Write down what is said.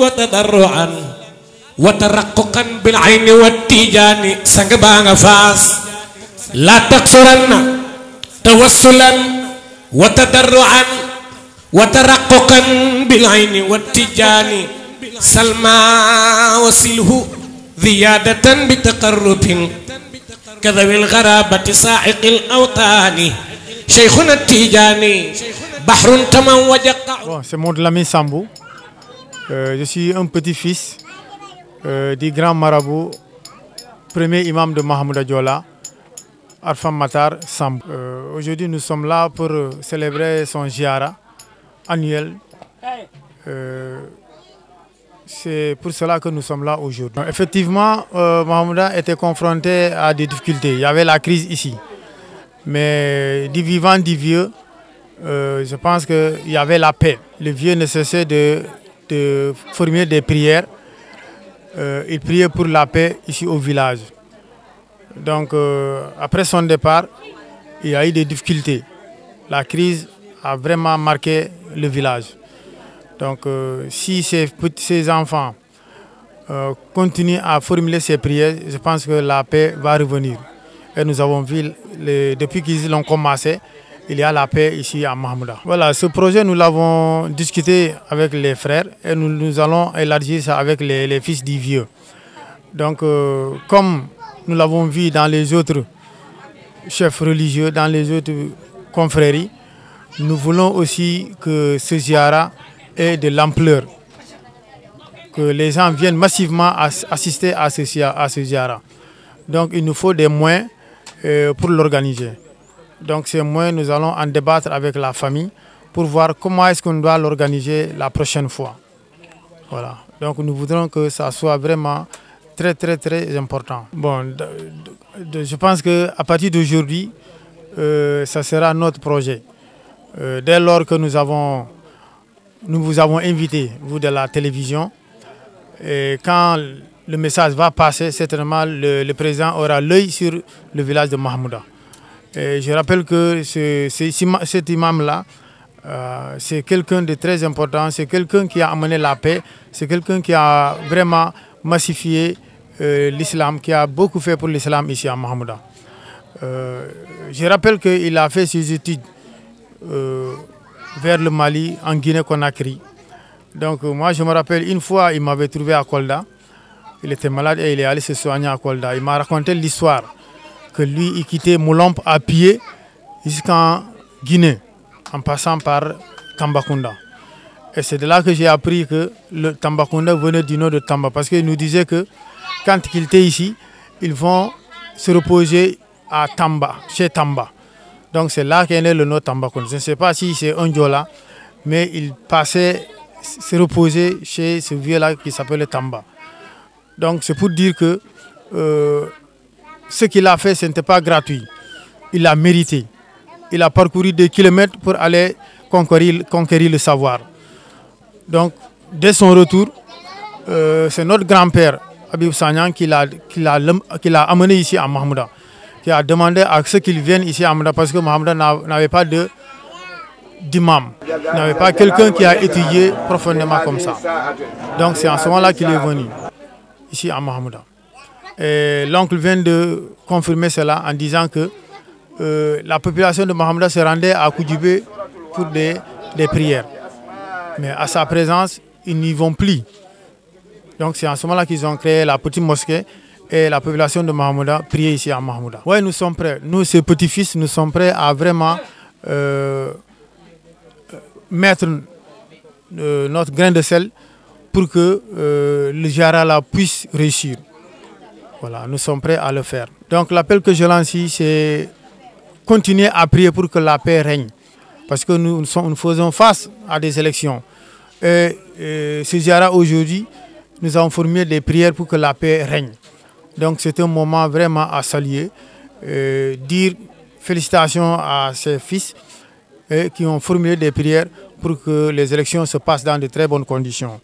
وتضرعا وترققا بالعين والتيجان سنقبان فاس لا تكسرن توسلا وتضرعا وترققا بالعين والتيجان سلمى وسله زيادة بتقرب كذوي الغرابة ساعق الأوطان شيخنا التيجاني بحر تموج. Bon, c'est mon Lamine Sambou. Je suis un petit-fils du grand marabout, premier imam de Mahamouda Diola, Arfam Matar Sambou. Aujourd'hui, nous sommes là pour célébrer son ziara annuel. C'est pour cela que nous sommes là aujourd'hui. Effectivement, Mahamouda était confronté à des difficultés. Il y avait la crise ici. Mais du vivant, du vieux, je pense qu'il y avait la paix. Le vieux ne cessait de formuler des prières. Il priait pour la paix ici au village. Donc, après son départ, il y a eu des difficultés. La crise a vraiment marqué le village. Donc, si ces enfants continuent à formuler ces prières, je pense que la paix va revenir. Et nous avons vu, depuis qu'ils l'ont commencé, il y a la paix ici à Mahamouda. Voilà, ce projet, nous l'avons discuté avec les frères et nous allons élargir ça avec les fils du vieux. Donc, comme nous l'avons vu dans les autres chefs religieux, dans les autres confréries, nous voulons aussi que ce ziara ait de l'ampleur, que les gens viennent massivement assister à ce ziara. Donc, il nous faut des moyens pour l'organiser. Donc ces moyens, nous allons en débattre avec la famille pour voir comment est-ce qu'on doit l'organiser la prochaine fois. Voilà. Donc nous voudrons que ça soit vraiment très important. Bon, je pense qu'à partir d'aujourd'hui, ça sera notre projet. Dès lors que nous vous avons invité, vous de la télévision, et quand le message va passer, certainement le président aura l'œil sur le village de Mahamouda. Et je rappelle que cet imam-là, c'est quelqu'un de très important, c'est quelqu'un qui a amené la paix, c'est quelqu'un qui a vraiment massifié l'islam, qui a beaucoup fait pour l'islam ici à Mahamouda. Je rappelle qu'il a fait ses études vers le Mali, en Guinée-Conakry. Donc moi je me rappelle une fois, il m'avait trouvé à Kolda, il était malade et il est allé se soigner à Kolda. Il m'a raconté l'histoire que lui, il quittait Moulomp à pied jusqu'en Guinée, en passant par Tambacounda. Et c'est de là que j'ai appris que le Tambacounda venait du nom de Tamba, parce qu'il nous disait que quand ils étaient ici, ils vont se reposer à Tamba, chez Tamba. Donc c'est là qu'est né le nom Tambacounda. Je ne sais pas si c'est un Diola, mais il passait se reposer chez ce vieux-là qui s'appelle Tamba. Donc c'est pour dire que ce qu'il a fait, ce n'était pas gratuit. Il a mérité. Il a parcouru des kilomètres pour aller conquérir le savoir. Donc, dès son retour, c'est notre grand-père, Habib Sagnan, qui l'a amené ici à Mahamouda, qui a demandé à ceux qui viennent ici à Mahamouda, parce que Mahamouda n'avait pas d'imam, n'avait pas quelqu'un qui a étudié profondément comme ça. Donc, c'est en ce moment-là qu'il est venu ici à Mahamouda. L'oncle vient de confirmer cela en disant que la population de Mahamouda se rendait à Koudjoubé pour des prières. Mais à sa présence, ils n'y vont plus. Donc c'est en ce moment-là qu'ils ont créé la petite mosquée et la population de Mahamouda priait ici à Mahamouda. Oui, nous sommes prêts. Nous, ces petits-fils, nous sommes prêts à vraiment mettre notre grain de sel pour que le ziara là puisse réussir. Voilà, nous sommes prêts à le faire. Donc l'appel que je lance ici, c'est continuer à prier pour que la paix règne. Parce que nous faisons face à des élections. Et ce ziara aujourd'hui, nous avons formulé des prières pour que la paix règne. Donc c'est un moment vraiment à saluer. Dire félicitations à ces fils qui ont formulé des prières pour que les élections se passent dans de très bonnes conditions.